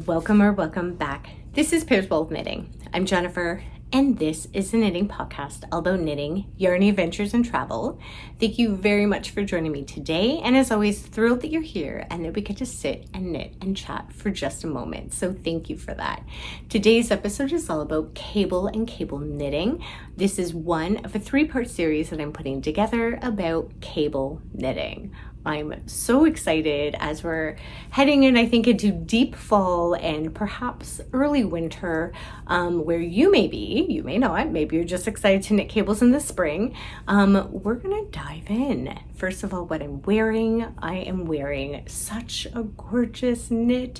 Welcome back. This is Pairs Bold Knitting. I'm Jennifer, and this is a knitting podcast all about knitting, yarny adventures, and travel. Thank you very much for joining me today, and as always, thrilled that you're here and that we get to sit and knit and chat for just a moment. So thank you for that. Today's episode is all about cable and cable knitting. This is one of a three-part series that I'm putting together about cable knitting. I'm so excited as we're heading in, I think, into deep fall and perhaps early winter, where you may be, you may not, maybe you're just excited to knit cables in the spring. We're gonna dive in. First of all, what I'm wearing, I am wearing such a gorgeous knit.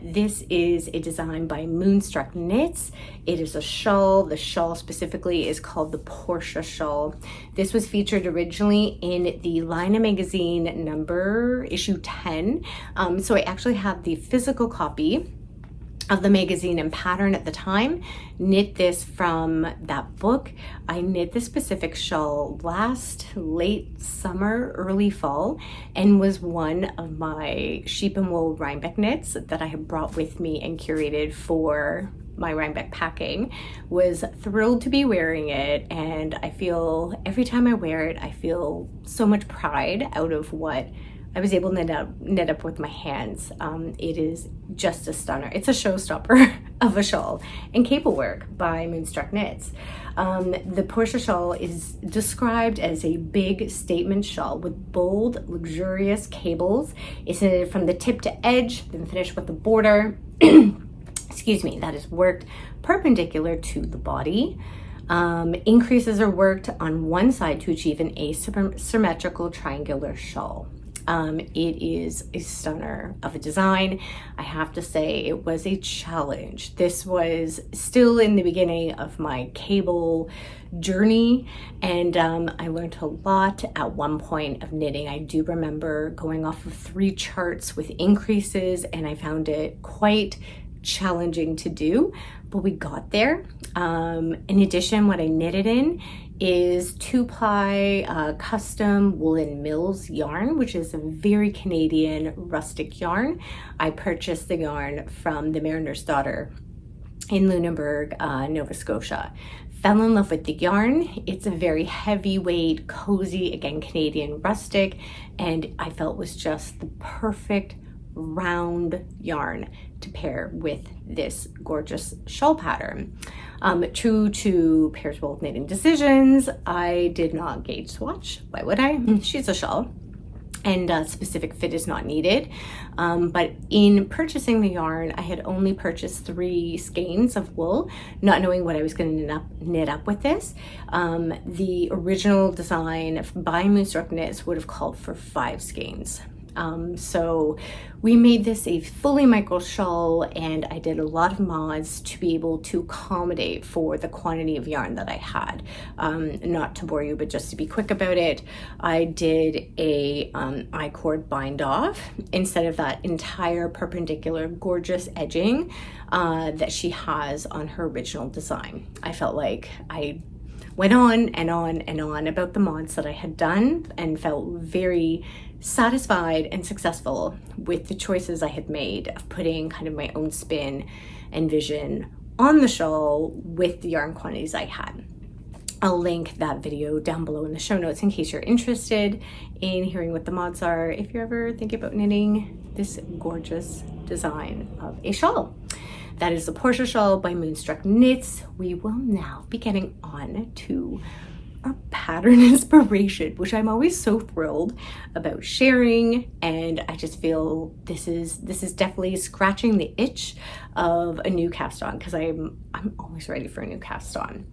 This is a design by Moonstruck Knits. It is a shawl. The shawl specifically is called the Portia shawl. This was featured originally in the Lina magazine issue 10. So I actually have the physical copy of the magazine and pattern at the time. Knit this from that book. I knit this specific shawl late summer, early fall, and was one of my sheep and wool Rhinebeck knits that I had brought with me and curated for my Rhinebeck packing. Was thrilled to be wearing it, and I feel every time I wear it, I feel so much pride out of what I was able to knit up with my hands. It is just a stunner. It's a showstopper of a shawl and cablework by Moonstruck Knits. The Portia shawl is described as a big statement shawl with bold, luxurious cables. It's knitted from the tip to edge, then finished with the border. Excuse me, that is worked perpendicular to the body. Increases are worked on one side to achieve an asymmetrical triangular shawl. It is a stunner of a design. I have to say it was a challenge. This was still in the beginning of my cable journey, and I learned a lot at one point of knitting. I do remember going off of 3 charts with increases, and I found it quite challenging to do, but we got there. In addition, what I knitted in is 2-ply custom Woolen Mills yarn, which is a very Canadian rustic yarn. I purchased the yarn from the Mariner's Daughter in Lunenburg, Nova Scotia. Fell in love with the yarn. It's a very heavyweight, cozy, again, Canadian rustic, and I felt was just the perfect round yarn to pair with this gorgeous shawl pattern. True to Pairs Bold Knitting decisions, I did not gauge swatch. Why would I? She's a shawl, and specific fit is not needed. But in purchasing the yarn, I had only purchased 3 skeins of wool, not knowing what I was going to knit up with this. The original design by Moonstruck Knits would have called for 5 skeins. So we made this a fully micro shawl, and I did a lot of mods to be able to accommodate for the quantity of yarn that I had. Not to bore you, but just to be quick about it, I did a I-cord bind off instead of that entire perpendicular gorgeous edging that she has on her original design. I felt like I went on and on and on about the mods that I had done and felt very satisfied and successful with the choices I had made of putting kind of my own spin and vision on the shawl with the yarn quantities I had. I'll link that video down below in the show notes in case you're interested in hearing what the mods are if you're ever thinking about knitting this gorgeous design of a shawl. That is the Portia shawl by Moonstruck Knits. We will now be getting on to our pattern inspiration, which I'm always so thrilled about sharing, and I just feel this is definitely scratching the itch of a new cast on, because I'm always ready for a new cast on.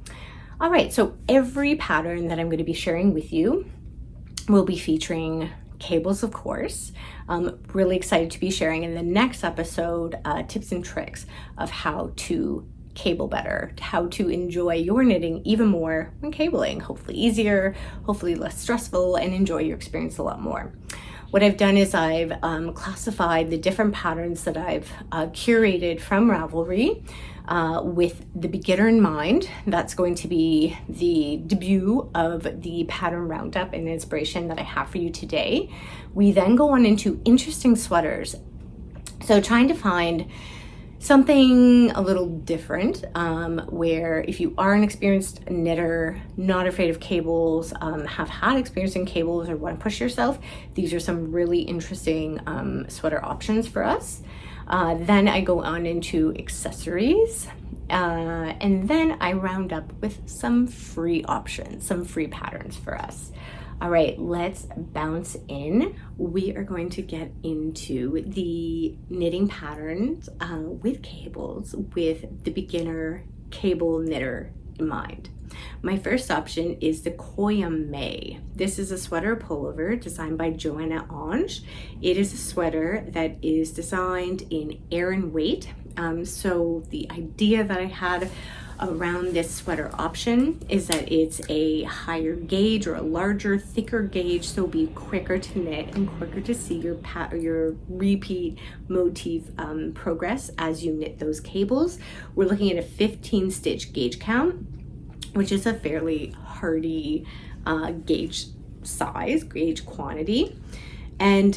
All right, so every pattern that I'm going to be sharing with you will be featuring cables, of course. Really excited to be sharing in the next episode tips and tricks of how to cable better, how to enjoy your knitting even more when cabling, hopefully easier, hopefully less stressful, and enjoy your experience a lot more. What I've done is I've classified the different patterns that I've curated from Ravelry with the beginner in mind. That's going to be the debut of the pattern roundup and inspiration that I have for you today. We then go on into interesting sweaters. So trying to find something a little different, where if you are an experienced knitter, not afraid of cables, have had experience in cables or want to push yourself, these are some really interesting sweater options for us. Then I go on into accessories, and then I round up with some free options, some free patterns for us. All right, let's bounce in. We are going to get into the knitting patterns with cables with the beginner cable knitter in mind. My first option is the Coam May. This is a sweater pullover designed by Joanna Ang. It is a sweater that is designed in Aran weight. So the idea that I had around this sweater option is that it's a higher gauge or a larger, thicker gauge, so it'll be quicker to knit and quicker to see your repeat motif progress as you knit those cables. We're looking at a 15 stitch gauge count, which is a fairly hardy gauge size, gauge quantity. And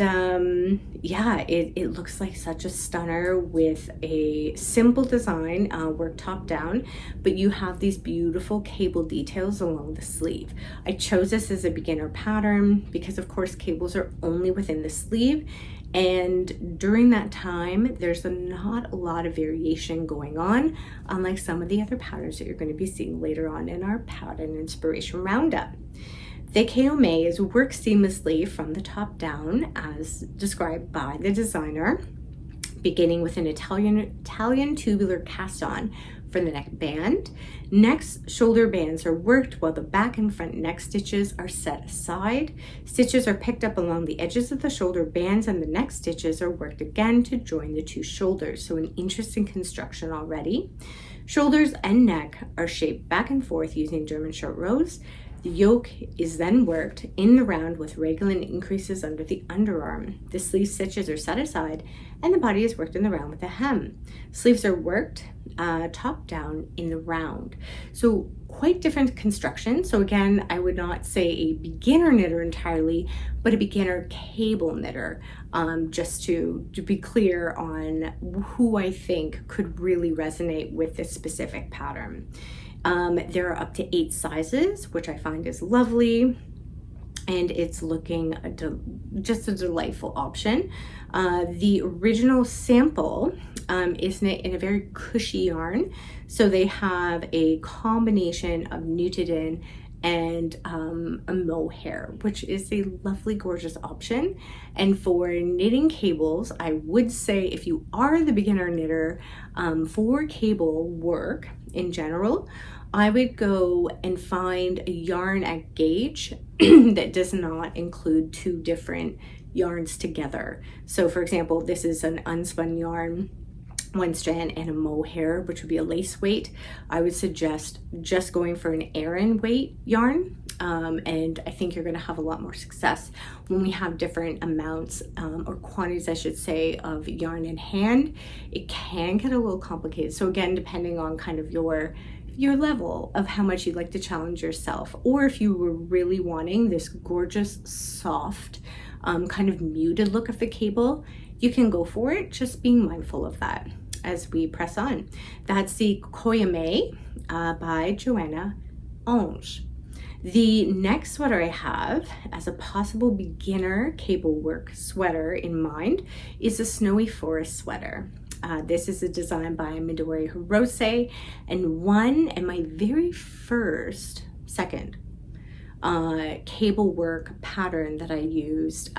yeah, it looks like such a stunner with a simple design, worked top down, but you have these beautiful cable details along the sleeve. I chose this as a beginner pattern because of course cables are only within the sleeve, and during that time there's not a lot of variation going on, unlike some of the other patterns that you're going to be seeing later on in our pattern inspiration roundup. The Coam May is worked seamlessly from the top down as described by the designer, beginning with an Italian tubular cast on for the neck band. Next, shoulder bands are worked while the back and front neck stitches are set aside. Stitches are picked up along the edges of the shoulder bands, and the neck stitches are worked again to join the two shoulders. So an interesting construction already. Shoulders and neck are shaped back and forth using German short rows. The yoke is then worked in the round with raglan increases under the underarm. The sleeve stitches are set aside and the body is worked in the round with a hem. Sleeves are worked top down in the round. So quite different construction. So again, I would not say a beginner knitter entirely, but a beginner cable knitter, just to be clear on who I think could really resonate with this specific pattern. There are up to 8 sizes, which I find is lovely, and it's looking just a delightful option. The original sample is knit in a very cushy yarn, so they have a combination of Newton and a mohair, which is a lovely, gorgeous option. And for knitting cables, I would say if you are the beginner knitter, for cable work in general, I would go and find a yarn at gauge that does not include 2 different yarns together. So for example, this is an unspun yarn, 1 strand, and a mohair, which would be a lace weight. I would suggest just going for an Aran weight yarn, and I think you're going to have a lot more success when we have different amounts or quantities, I should say, of yarn in hand. It can get a little complicated. So again, depending on kind of your level of how much you'd like to challenge yourself, or if you were really wanting this gorgeous, soft, kind of muted look of the cable, you can go for it, just being mindful of that as we press on. That's the Coam May by Joanna Ang. The next sweater I have as a possible beginner cable work sweater in mind is a Snowy Forest sweater. This is a design by Midori Hirose, and my very second cable work pattern that I used.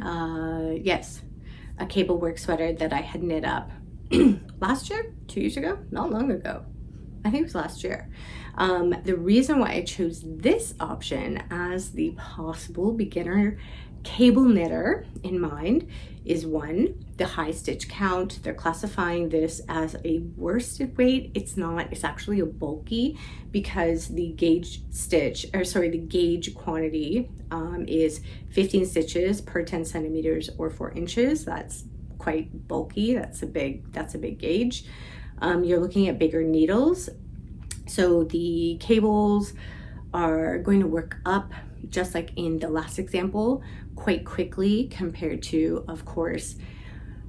Yes, a cable work sweater that I had knit up last year, 2 years ago, not long ago. I think it was last year. The reason why I chose this option as the possible beginner cable knitter in mind is 1, the high stitch count. They're classifying this as a worsted weight. It's not, it's actually a bulky, because the gauge quantity is 15 stitches per 10 centimeters or 4 inches. That's quite bulky. That's a big gauge. You're looking at bigger needles. So the cables are going to work up, just like in the last example, quite quickly compared to, of course,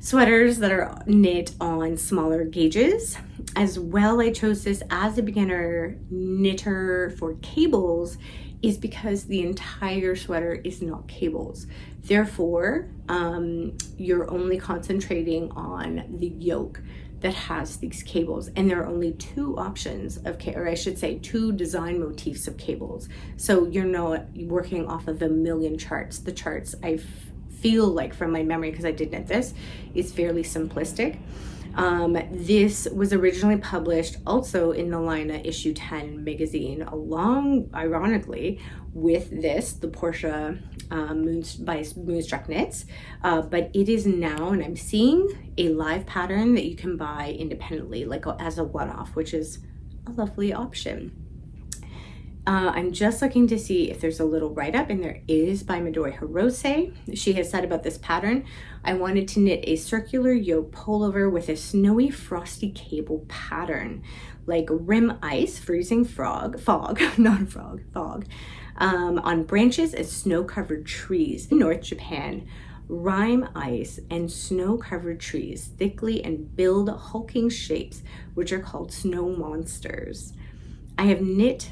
sweaters that are knit on smaller gauges. As well, I chose this as a beginner knitter for cables is because the entire sweater is not cables. Therefore, you're only concentrating on the yoke that has these cables, and there are only two options of, or I should say two design motifs of cables. So you're not working off of a million charts. The charts I feel like from my memory, because I did knit this, is fairly simplistic. This was originally published also in the Lina issue 10 magazine, along, ironically, with this, the Portia by Moonstruck Knits, but it is now, and I'm seeing a live pattern that you can buy independently, like as a one-off, which is a lovely option. I'm just looking to see if there's a little write-up, and there is, by Midori Hirose. She has said about this pattern, I wanted to knit a circular yoke pullover with a snowy frosty cable pattern, like rim ice, freezing fog, on branches and snow-covered trees in North Japan. Rime ice and snow-covered trees thickly and build hulking shapes, which are called snow monsters. I have knitted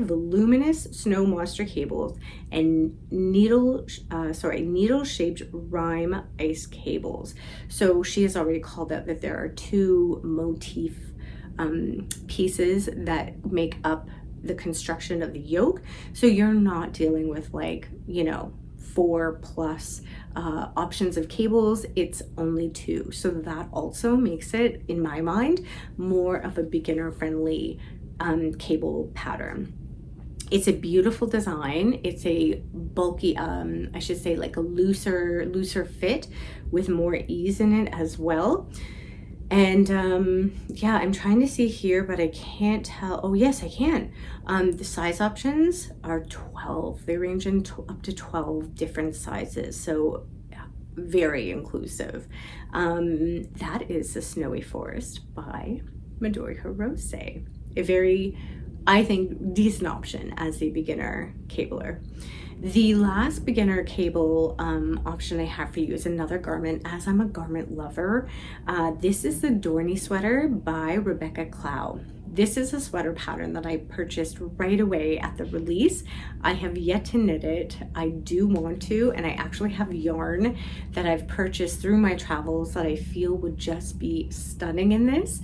voluminous snow monster cables and needle-shaped rime ice cables. So she has already called out that there are two motif pieces that make up the construction of the yoke. So you're not dealing with 4+ options of cables. It's only two. So that also makes it, in my mind, more of a beginner friendly cable pattern. It's a beautiful design. It's a bulky, I should say like a looser fit with more ease in it as well. And yeah, I'm trying to see here, but I can't tell. Oh yes, I can. The size options are 12. They range in up to 12 different sizes. So very inclusive. That is The Snowy Forest by Midori Hirose. A very, I think, decent option as a beginner cabler. The last beginner cable option I have for you is another garment, as I'm a garment lover. This is the Dorney Sweater by Rebecca Clow. This is a sweater pattern that I purchased right away at the release. I have yet to knit it. I do want to, and I actually have yarn that I've purchased through my travels that I feel would just be stunning in this.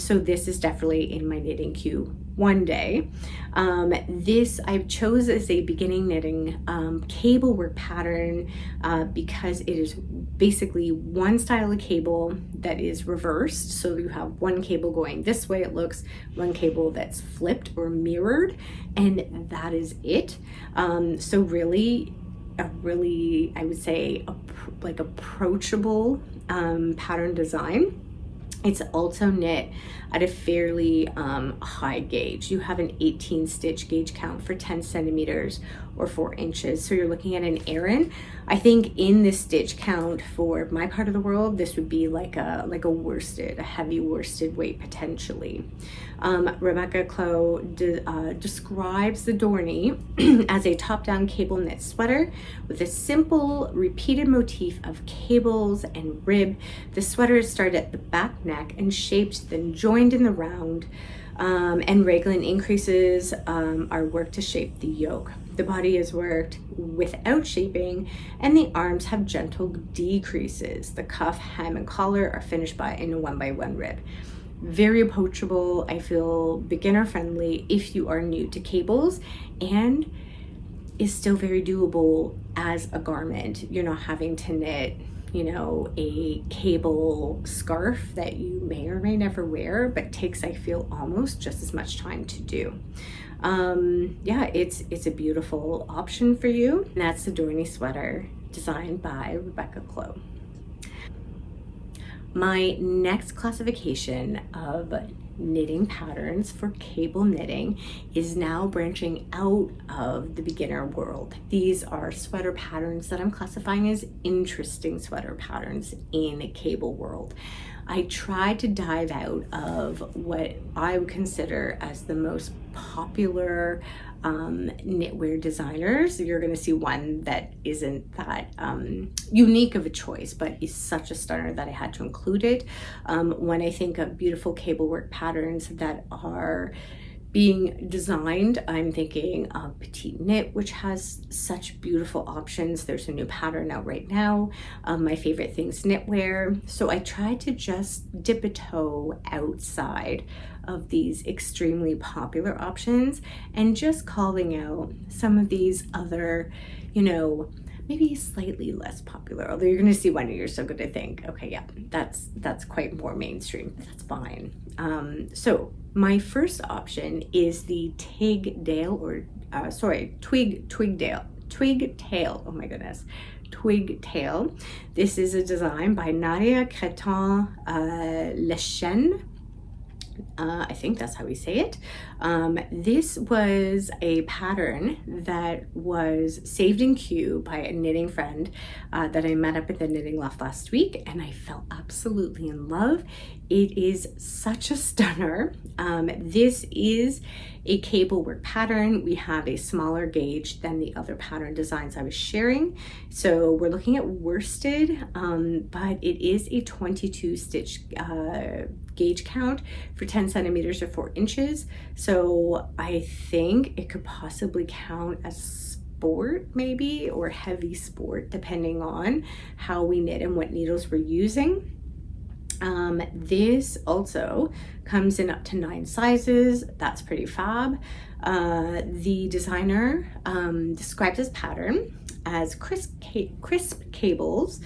So this is definitely in my knitting queue one day. This I've chose as a beginning knitting cable work pattern because it is basically one style of cable that is reversed. So you have one cable going this way, it looks, one cable that's flipped or mirrored, and that is it. So really, I would say like approachable pattern design. It's also knit at a fairly high gauge. You have an 18 stitch gauge count for 10 centimeters or 4 inches. So you're looking at an Aran. I think in this stitch count for my part of the world, this would be like a heavy worsted weight potentially. Rebecca Clow describes the Dorney as a top-down cable knit sweater with a simple repeated motif of cables and rib. The sweater is started at the back neck and shaped, then joined in the round, and raglan increases are worked to shape the yoke. The body is worked without shaping, and the arms have gentle decreases. The cuff, hem, and collar are finished in a 1x1 rib. Very approachable. I feel beginner friendly if you are new to cables, and is still very doable as a garment. You're not having to knit, a cable scarf that you may or may never wear, but takes, I feel, almost just as much time to do. Yeah, it's a beautiful option for you. And that's the Dorney Sweater, designed by Rebecca Clow. My next classification of knitting patterns for cable knitting is now branching out of the beginner world. These are sweater patterns that I'm classifying as interesting sweater patterns in a cable world. I tried to dive out of what I would consider as the most popular knitwear designers. You're going to see one that isn't that unique of a choice, but is such a stunner that I had to include it. When I think of beautiful cable work patterns that are being designed, I'm thinking of Petite Knit, which has such beautiful options. There's a new pattern out right now. My favorite thing's knitwear. So I tried to just dip a toe outside of these extremely popular options and just calling out some of these other, maybe slightly less popular, although you're going to see one and you're still going to think, okay, yeah, that's quite more mainstream. That's fine. So my first option is the Twig Tail, Twig Tail. Oh my goodness. Twig Tail. This is a design by Nadia, Crétin-Léchenne. I think that's how we say it. This was a pattern that was saved in queue by a knitting friend that I met up at the Knitting Loft last week, and I fell absolutely in love. It is such a stunner. This is a cable work pattern. We have a smaller gauge than the other pattern designs I was sharing. So we're looking at worsted, but it is a 22 stitch gauge count for 10 centimeters or 4 inches. So I think it could possibly count as sport maybe, or heavy sport, depending on how we knit and what needles we're using. This also comes in up to 9 sizes. That's pretty fab. The designer described this pattern as crisp cables,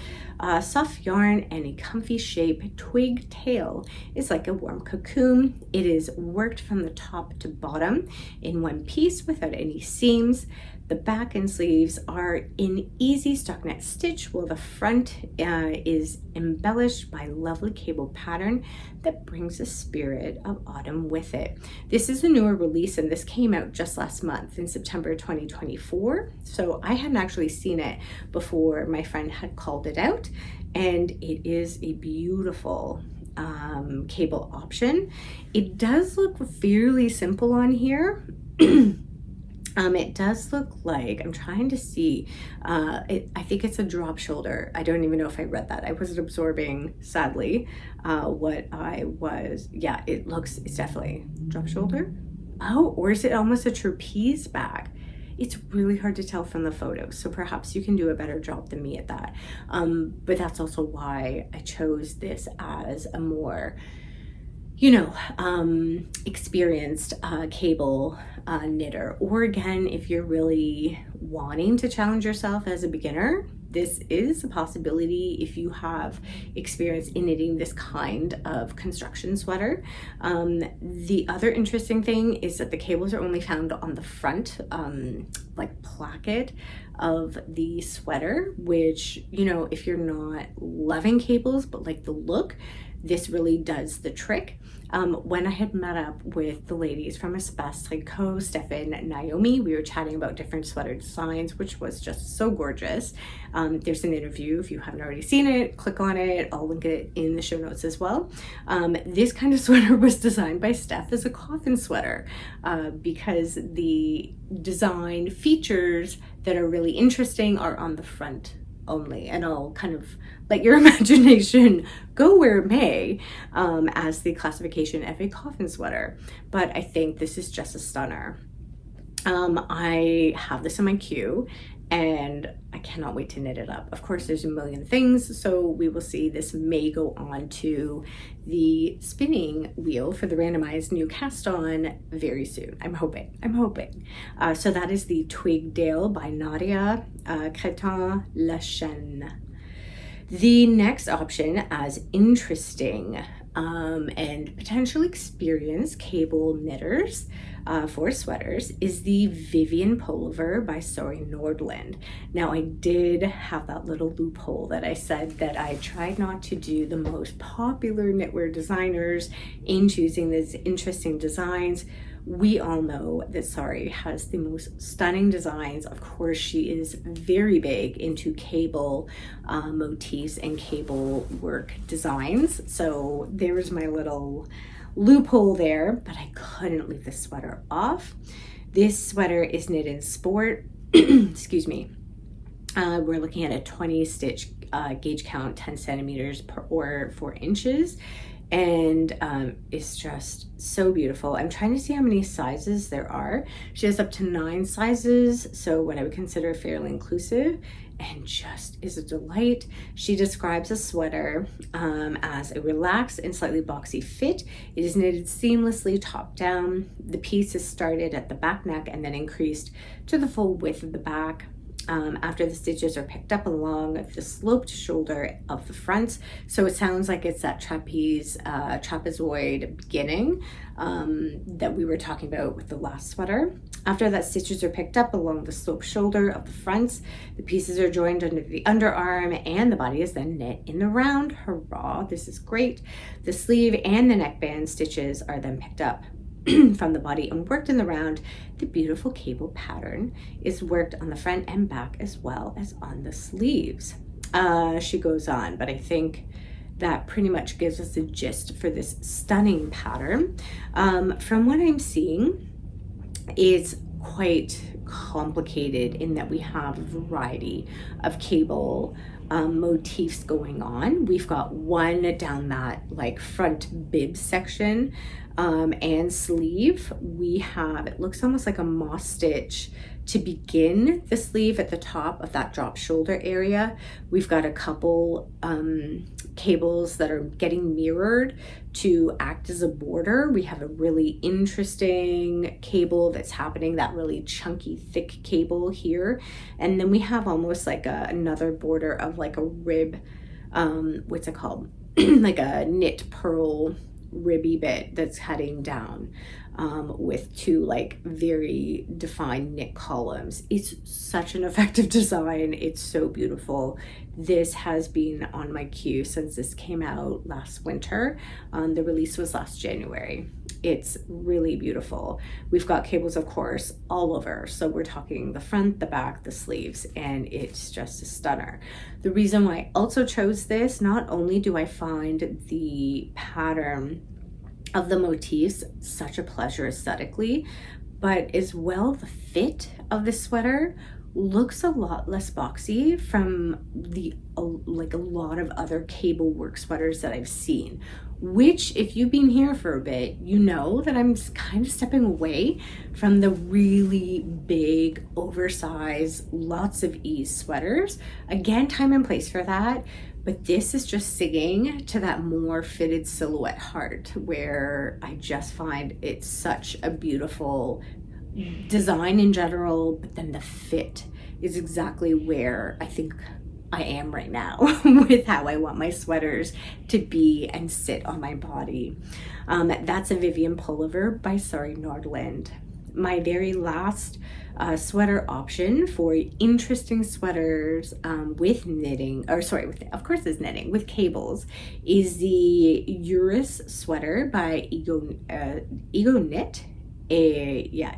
soft yarn, and a comfy shape. Twig tail is like a warm cocoon. It is worked from the top to bottom in one piece without any seams. The back and sleeves are in easy stockinette stitch, while the front is embellished by lovely cable pattern that brings the spirit of autumn with it. This is a newer release, and this came out just last month in September 2024. So I hadn't actually seen it before my friend had called it out, and it is a beautiful cable option. It does look fairly simple on here. It does look like, I'm trying to see, I think it's a drop shoulder. I don't even know if I read that. I wasn't absorbing, sadly, what I was, yeah, it's definitely drop shoulder. Oh, or is it almost a trapeze back? It's really hard to tell from the photos, so perhaps you can do a better job than me at that. But that's also why I chose this as a more, experienced cable knitter. Or again, if you're really wanting to challenge yourself as a beginner, this is a possibility if you have experience in knitting this kind of construction sweater. The other interesting thing is that the cables are only found on the front, like placket of the sweater, which, if you're not loving cables but like the look, this really does the trick. When I had met up with the ladies from Espace Tricot, Stephen and Naomi, we were chatting about different sweater designs, which was just so gorgeous. There's an interview. If you haven't already seen it, click on it. I'll link it in the show notes as well. This kind of sweater was designed by Steph as a coffin sweater because the design features that are really interesting are on the front only, and I'll kind of let your imagination go where it may as the classification of a coffin sweater. But I think this is just a stunner. I have this in my queue and I cannot wait to knit it up. Of course, there's a million things, so we will see. This may go on to the spinning wheel for the randomized new cast on very soon. I'm hoping. So that is the Twig Tail by Nadia, Crétin-Léchenne. The next option as interesting and potential experienced cable knitters for sweaters is the Vivian Pover by Sewing Nordland. Now, I did have that little loophole that I said that I tried not to do the most popular knitwear designers in choosing these interesting designs. We all know that Sari has the most stunning designs. Of course, she is very big into cable motifs and cable work designs. So there's my little loophole there, but I couldn't leave this sweater off. This sweater is knit in sport. Excuse me. We're looking at a 20 stitch gauge count, 10 centimeters or 4 inches. And it's just so beautiful. I'm trying to see how many sizes there are. She has up to 9 sizes, so what I would consider fairly inclusive, and just is a delight. She describes a sweater as a relaxed and slightly boxy fit. It is knitted seamlessly top down. The piece is started at the back neck and then increased to the full width of the back. After the stitches are picked up along the sloped shoulder of the front. So it sounds like it's that trapezoid beginning that we were talking about with the last sweater. After that, stitches are picked up along the sloped shoulder of the front. The pieces are joined under the underarm and the body is then knit in the round. Hurrah, this is great. The sleeve and the neckband stitches are then picked up from the body and worked in the round. The beautiful cable pattern is worked on the front and back as well as on the sleeves. She goes on, but I think that pretty much gives us the gist for this stunning pattern. From what I'm seeing, it's quite complicated in that we have a variety of cable motifs going on. We've got one down that like front bib section and sleeve. We have, it looks almost like a moss stitch to begin the sleeve at the top of that drop shoulder area. We've got a couple cables that are getting mirrored to act as a border. We have a really interesting cable that's happening, that really chunky thick cable here, and then we have almost like another border of like a rib, what's it called, like a knit purl ribby bit that's heading down with 2 like very defined knit columns. It's such an effective design. It's so beautiful. This has been on my queue since this came out last winter. The release was last January. It's really beautiful. We've got cables, of course, all over. So we're talking the front, the back, the sleeves, and it's just a stunner. The reason why I also chose this, not only do I find the pattern of the motifs such a pleasure aesthetically, but as well the fit of the sweater looks a lot less boxy from the like a lot of other cable work sweaters that I've seen, which if you've been here for a bit, you know that I'm kind of stepping away from the really big, oversized, lots of ease sweaters. Again, time and place for that. But this is just singing to that more fitted silhouette heart, where I just find it's such a beautiful design in general, but then the fit is exactly where I think I am right now with how I want my sweaters to be and sit on my body. That's a Vivian Pover by Sewing Nordland. My very last sweater option for interesting sweaters with knitting, or sorry, of course it's knitting, with cables, is the Urus sweater by Ego Knit. Ego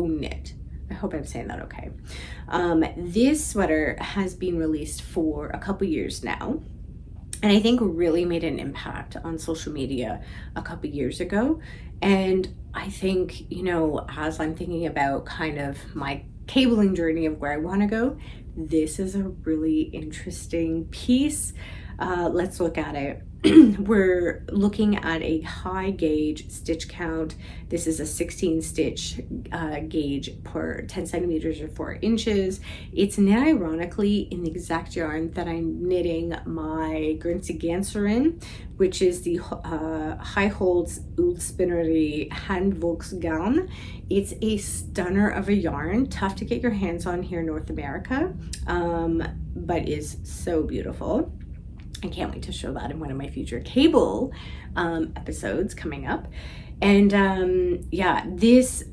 Knit. I hope I'm saying that okay. This sweater has been released for a couple years now, and I think really made an impact on social media a couple years ago. And I think, you know, as I'm thinking about kind of my cabling journey of where I want to go, this is a really interesting piece. Let's look at it. We're looking at a high gauge stitch count. This is a 16 stitch gauge per 10 centimeters or 4 inches. It's knit ironically in the exact yarn that I'm knitting my Ganser in, which is the High Holds Ullspinnery Handvolksgarn. It's a stunner of a yarn, tough to get your hands on here in North America, but is so beautiful. I can't wait to show that in one of my future cable episodes coming up. And yeah, this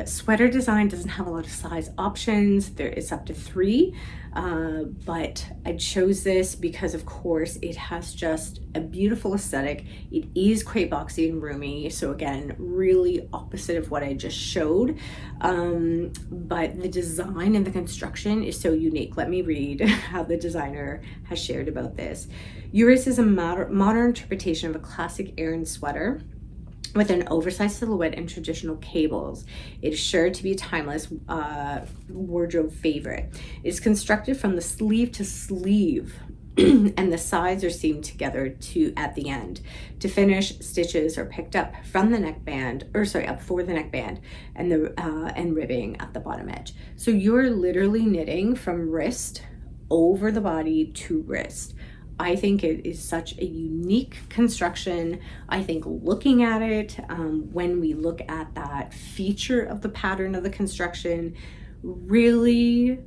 sweater design doesn't have a lot of size options. There is up to 3, but I chose this because of course it has just a beautiful aesthetic. It is quite boxy and roomy, so again, really opposite of what I just showed, but the design and the construction is so unique. Let me read how the designer has shared about this. Urus is a modern interpretation of a classic Aran sweater with an oversized silhouette and traditional cables. It is sure to be a timeless wardrobe favorite. It is constructed from the sleeve to sleeve and the sides are seamed together at the end. To finish, stitches are picked up from the neckband, up for the neckband, and the and ribbing at the bottom edge. So you're literally knitting from wrist over the body to wrist. I think it is such a unique construction. I think looking at it, when we look at that feature of the pattern of the construction, really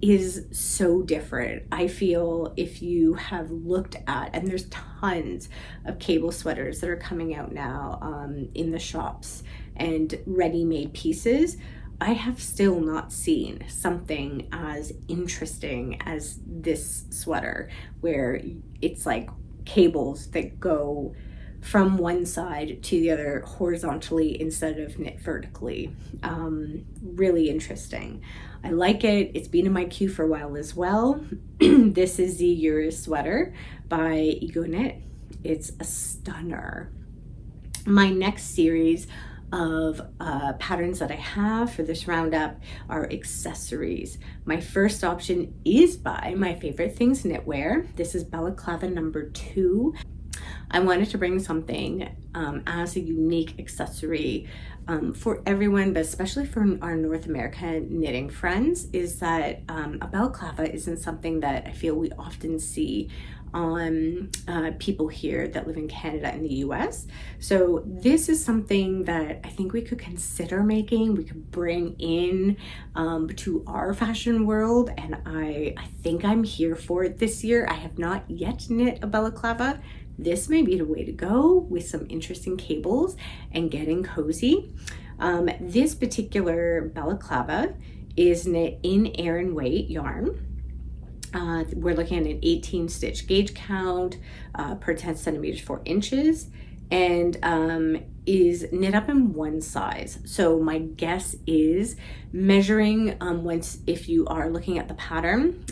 is so different. I feel if you have looked at, and there's tons of cable sweaters that are coming out now in the shops and ready-made pieces, I have still not seen something as interesting as this sweater, where it's like cables that go from one side to the other horizontally instead of knit vertically. Really interesting. I like it. It's been in my queue for a while as well. This is the Urus sweater by Ego Knit. It's a stunner. My next series of patterns that I have for this roundup are accessories. My first option is by my favorite things knitwear. This is balaclava number 2. I wanted to bring something as a unique accessory for everyone, but especially for our North American knitting friends, is that a balaclava isn't something that I feel we often see on people here that live in Canada and the US. So this is something that I think we could consider making, we could bring in to our fashion world, and I think I'm here for it this year. I have not yet knit a balaclava. This may be the way to go with some interesting cables and getting cozy. This particular balaclava is knit in Aran weight yarn. We're looking at an 18 stitch gauge count per 10 centimeters 4 inches, and is knit up in one size. So my guess is measuring if you are looking at the pattern,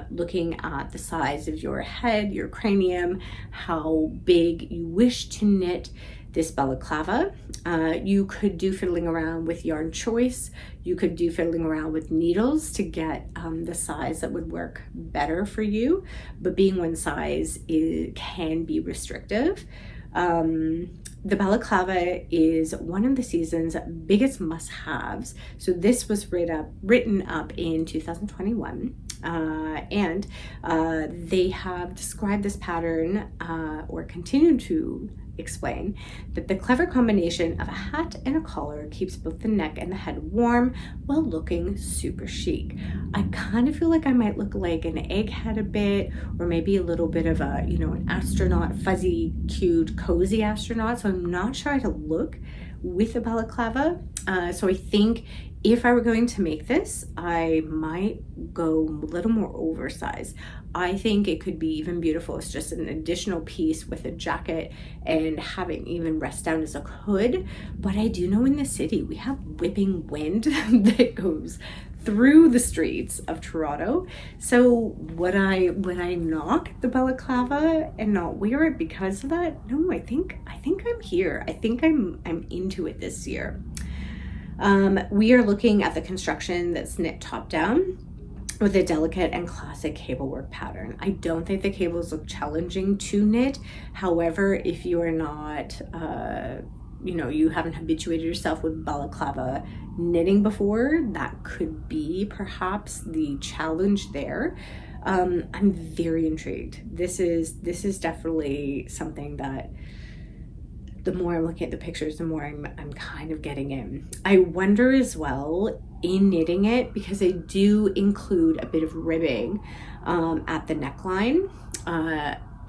looking at the size of your head, your cranium, how big you wish to knit this balaclava. You could do fiddling around with yarn choice. You could do fiddling around with needles to get the size that would work better for you, but being one size can be restrictive. The balaclava is one of the season's biggest must-haves. So this was written up in 2021, and they have described this pattern or continue to explain that the clever combination of a hat and a collar keeps both the neck and the head warm while looking super chic. I kind of feel like I might look like an egghead a bit, or maybe a little bit of a, an astronaut, fuzzy, cute, cozy astronaut. So I'm not sure how to look with a balaclava. So I think if I were going to make this, I might go a little more oversized. I think it could be even beautiful as just an additional piece with a jacket and having even rest down as a hood. But I do know in the city we have whipping wind that goes through the streets of Toronto. So would I knock the balaclava and not wear it because of that? No, I think I'm here. I think I'm into it this year. We are looking at the construction that's knit top down with a delicate and classic cablework pattern. I don't think the cables look challenging to knit. However, if you are not, you haven't habituated yourself with balaclava knitting before, that could be perhaps the challenge there. I'm very intrigued. This is definitely something that the more I'm looking at the pictures, the more I'm kind of getting in. I wonder as well in knitting it, because I do include a bit of ribbing at the neckline,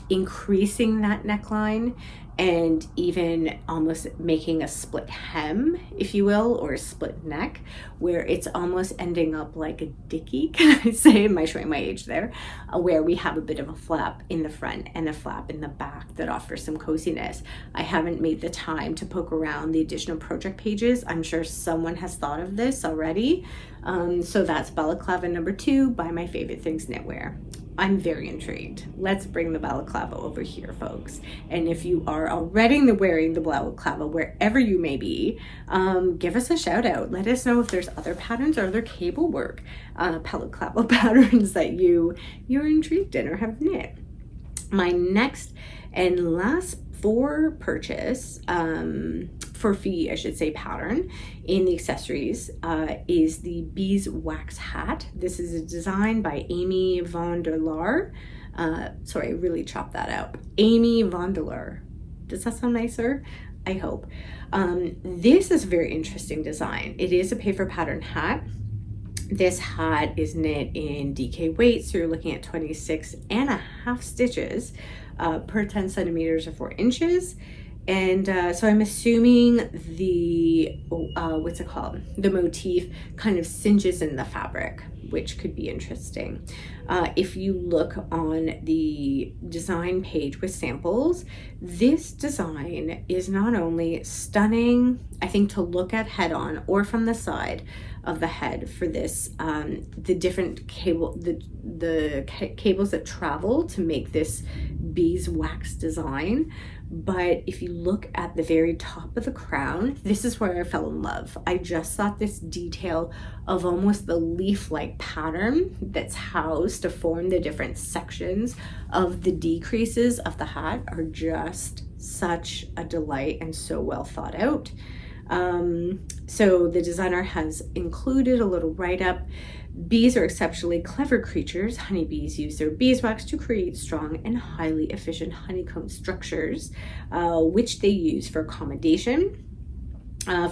increasing that neckline and even almost making a split hem, if you will, or a split neck, where it's almost ending up like a dicky, can I say? Am I showing my age there? Where we have a bit of a flap in the front and a flap in the back that offers some coziness. I haven't made the time to poke around the additional project pages. I'm sure someone has thought of this already. So that's balaclava number 2 by My Favorite Things Knitwear. I'm very intrigued. Let's bring the balaclava over here, folks. And if you are already wearing the balaclava, wherever you may be, give us a shout out. Let us know if there's other patterns or other cable work balaclava patterns that you're intrigued in or have knit. My next and last for purchase, for fee, I should say, pattern in the accessories is the beeswax hat. This is a design by Amy van der Laar. Sorry, I really chopped that out. Amy van der Laar. Does that sound nicer? I hope. This is a very interesting design. It is a paper pattern hat. This hat is knit in DK weight, so you're looking at 26.5 stitches per 10 centimeters or 4 inches. And so I'm assuming the, what's it called? The motif kind of cinches in the fabric, which could be interesting. If you look on the design page with samples, this design is not only stunning, I think, to look at head on or from the side of the head for this, the different the cables that travel to make this beeswax design. But if you look at the very top of the crown, this is where I fell in love. I just thought this detail of almost the leaf-like pattern that's housed to form the different sections of the decreases of the hat are just such a delight and so well thought out. So the designer has included a little write-up. Bees are exceptionally clever creatures. Honeybees use their beeswax to create strong and highly efficient honeycomb structures, which they use for accommodation,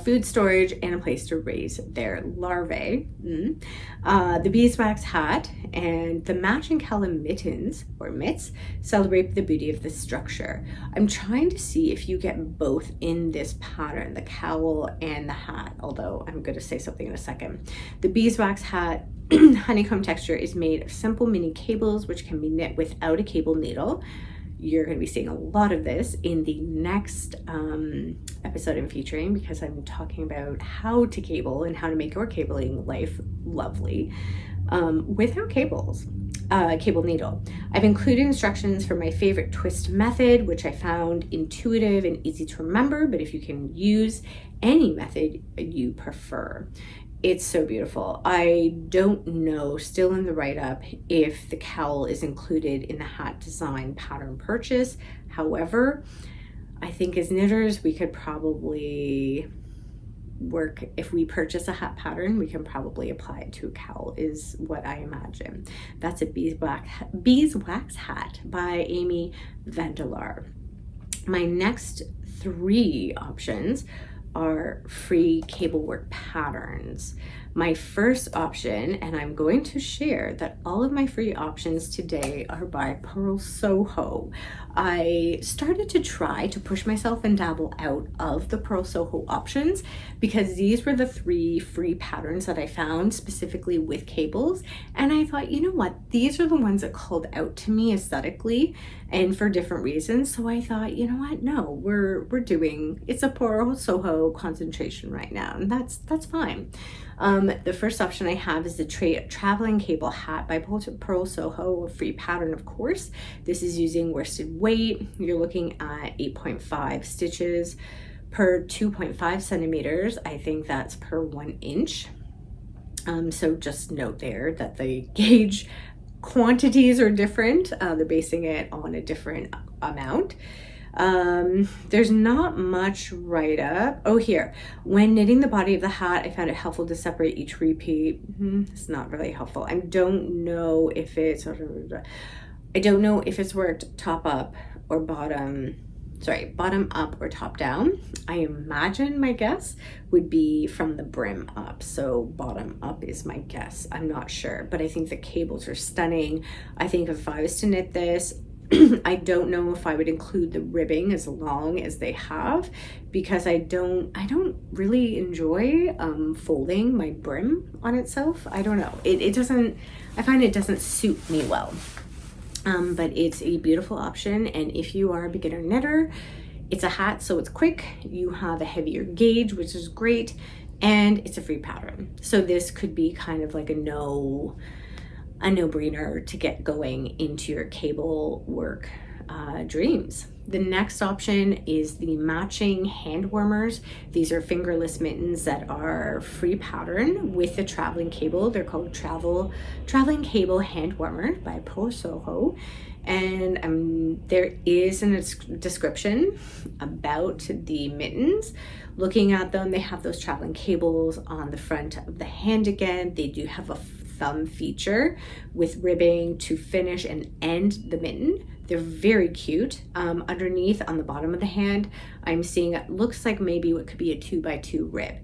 food storage, and a place to raise their larvae. The beeswax hat and the matching cowl mittens or mitts celebrate the beauty of the structure. I'm trying to see if you get both in this pattern, the cowl and the hat, although I'm going to say something in a second. The beeswax hat honeycomb texture is made of simple mini cables, which can be knit without a cable needle. You're going to be seeing a lot of this in the next episode I'm featuring, because I'm talking about how to cable and how to make your cabling life lovely without cables. Cable needle. I've included instructions for my favorite twist method, which I found intuitive and easy to remember, but if you can use any method you prefer. It's so beautiful. I don't know, still in the write-up, if the cowl is included in the hat design pattern purchase. However, I think as knitters, we could probably work, if we purchase a hat pattern, we can probably apply it to a cowl, is what I imagine. That's a beeswax hat by Amy van der Laar. My next 3 options are free cable work patterns. My first option, and I'm going to share that all of my free options today are by Purl Soho. I started to try to push myself and dabble out of the Purl Soho options because these were the 3 free patterns that I found specifically with cables. And I thought, you know what, these are the ones that called out to me aesthetically and for different reasons. So I thought, you know what, no, we're doing, it's a Purl Soho concentration right now, and that's fine. The first option I have is the traveling cable hat by Purl Soho, a free pattern, of course. This is using worsted weight. You're looking at 8.5 stitches per 2.5 centimeters. I think that's per 1 inch. So just note there that the gauge quantities are different. They're basing it on a different amount. There's not much write-up. Oh, here. When knitting the body of the hat, I found it helpful to separate each repeat. It's not really helpful. I don't know if it's worked top up or bottom bottom up or top down. I imagine my guess would be from the brim up. So bottom up is my guess. I'm not sure, but I think the cables are stunning. I think if I was to knit this, I don't know if I would include the ribbing as long as they have, because I don't really enjoy folding my brim on itself. I don't know. It doesn't, I find it doesn't suit me well. But it's a beautiful option, and if you are a beginner knitter, it's a hat, so it's quick. You have a heavier gauge, which is great, and it's a free pattern. So this could be kind of like a no-brainer to get going into your cable work dreams. The next option is the matching hand warmers. These are fingerless mittens that are free pattern with the traveling cable. They're called traveling cable hand warmer by Portia. And there is a description about the mittens. Looking at them, they have those traveling cables on the front of the hand again. They do have a thumb feature with ribbing to finish and end the mitten. They're very cute. Underneath on the bottom of the hand, I'm seeing it looks like maybe what could be a 2x2 rib.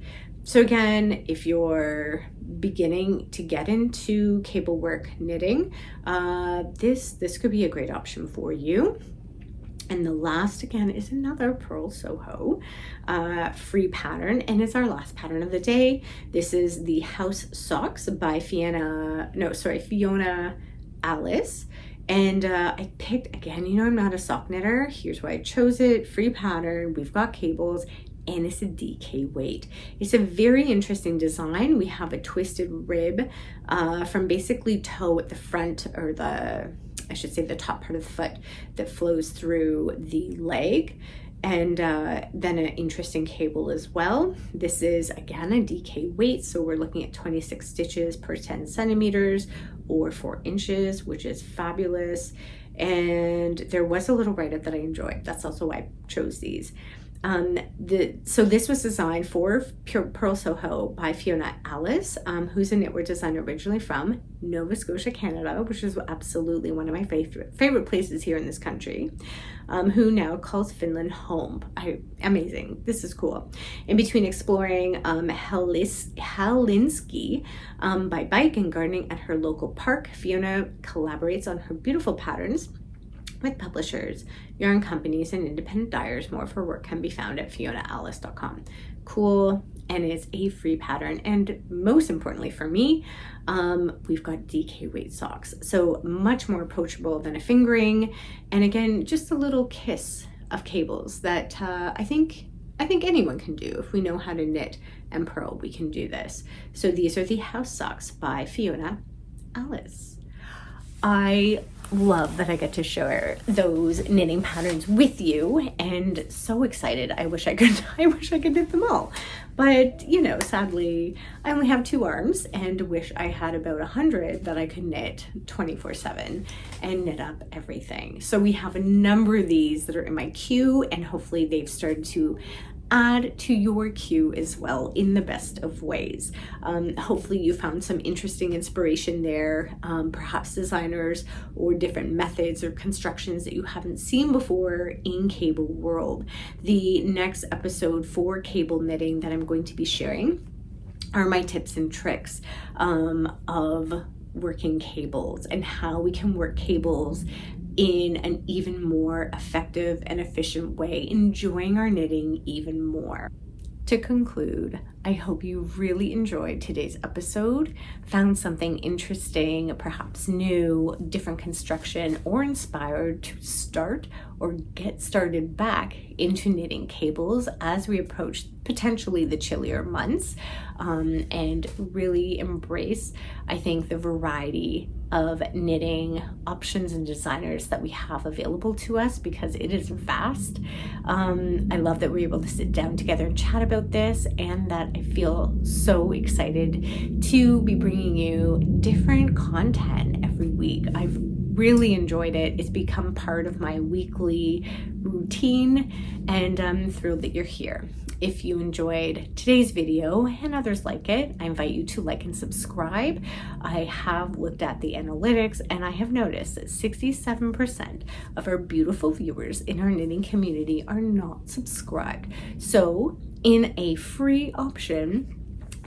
So again, if you're beginning to get into cable work knitting, this could be a great option for you. And the last, again, is another Purl Soho free pattern, and it's our last pattern of the day. This is the House Socks by Fiona Alice. And I picked, again, you know, I'm not a sock knitter. Here's why I chose it. Free pattern, we've got cables, and it's a DK weight. It's a very interesting design. We have a twisted rib from basically toe at the front, or the top part of the foot that flows through the leg, and then an interesting cable as well. This is again a DK weight, so we're looking at 26 stitches per 10 centimeters or 4 inches, which is fabulous. And there was a little write-up that I enjoyed. That's also why I chose these. So this was designed for Purl Soho by Fiona Alice, who's a knitwear designer originally from Nova Scotia, Canada, which is absolutely one of my favorite places here in this country, who now calls Finland home. Amazing. This is cool. In between exploring Helsinki by bike and gardening at her local park, Fiona collaborates on her beautiful patterns with publishers, yarn companies, and independent dyers. More of her work can be found at fionaalice.com. Cool, and it's a free pattern. And most importantly for me, we've got DK weight socks. So much more approachable than a fingering. And again, just a little kiss of cables that I think anyone can do. If we know how to knit and purl, we can do this. So these are the House Socks by Fiona Alice. I love that I get to share those knitting patterns with you, and so excited. I wish I could knit them all, but you know, sadly I only have 2 arms, and wish I had about 100 that I could knit 24/7 and knit up everything. So we have a number of these that are in my queue, and hopefully they've started to add to your queue as well in the best of ways. Hopefully you found some interesting inspiration there, perhaps designers or different methods or constructions that you haven't seen before in cable world. The next episode for cable knitting that I'm going to be sharing are my tips and tricks of working cables, and how we can work cables in an even more effective and efficient way, enjoying our knitting even more. To conclude, I hope you really enjoyed today's episode, found something interesting, perhaps new, different construction, or inspired to start or get started back into knitting cables as we approach potentially the chillier months, and really embrace, I think, the variety of knitting options and designers that we have available to us, because it is vast. I love that we're able to sit down together and chat about this, and that I feel so excited to be bringing you different content every week. I've really enjoyed it. It's become part of my weekly routine, and I'm thrilled that you're here. If you enjoyed today's video and others like it, I invite you to like and subscribe. I have looked at the analytics and I have noticed that 67% of our beautiful viewers in our knitting community are not subscribed. So in a free option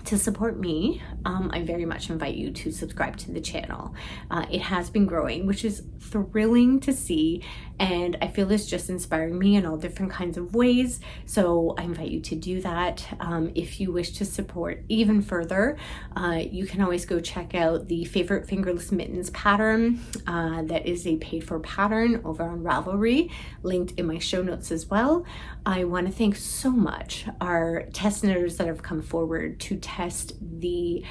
to support me, I very much invite you to subscribe to the channel. It has been growing, which is thrilling to see, and I feel it's just inspiring me in all different kinds of ways. So I invite you to do that. If you wish to support even further, you can always go check out the Favorite Fingerless Mittens pattern. That is a paid for pattern over on Ravelry, linked in my show notes as well. I want to thank so much our test knitters that have come forward to test the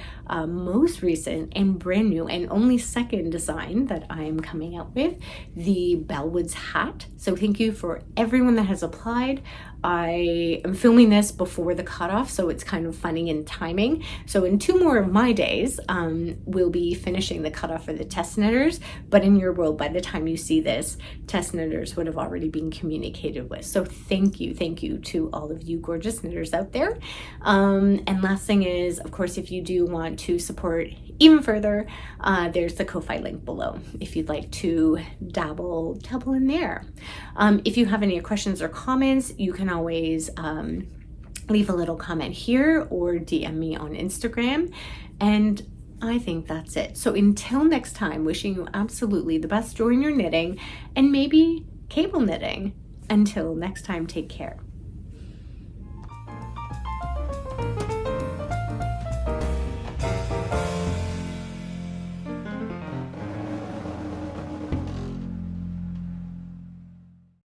most recent and brand new and only second design that I am coming out with, the Bellwoods hat. So thank you for everyone that has applied. I am filming this before the cutoff, so it's kind of funny in timing. So in 2 more of my days, we'll be finishing the cutoff for the test knitters, but in your world, by the time you see this, test knitters would have already been communicated with. So thank you to all of you gorgeous knitters out there. And last thing is, of course, if you do want to support even further, there's the Ko-Fi link below if you'd like to dabble in there. If you have any questions or comments, you can always leave a little comment here or DM me on Instagram. And I think that's it. So until next time, wishing you absolutely the best joy in your knitting and maybe cable knitting. Until next time, take care.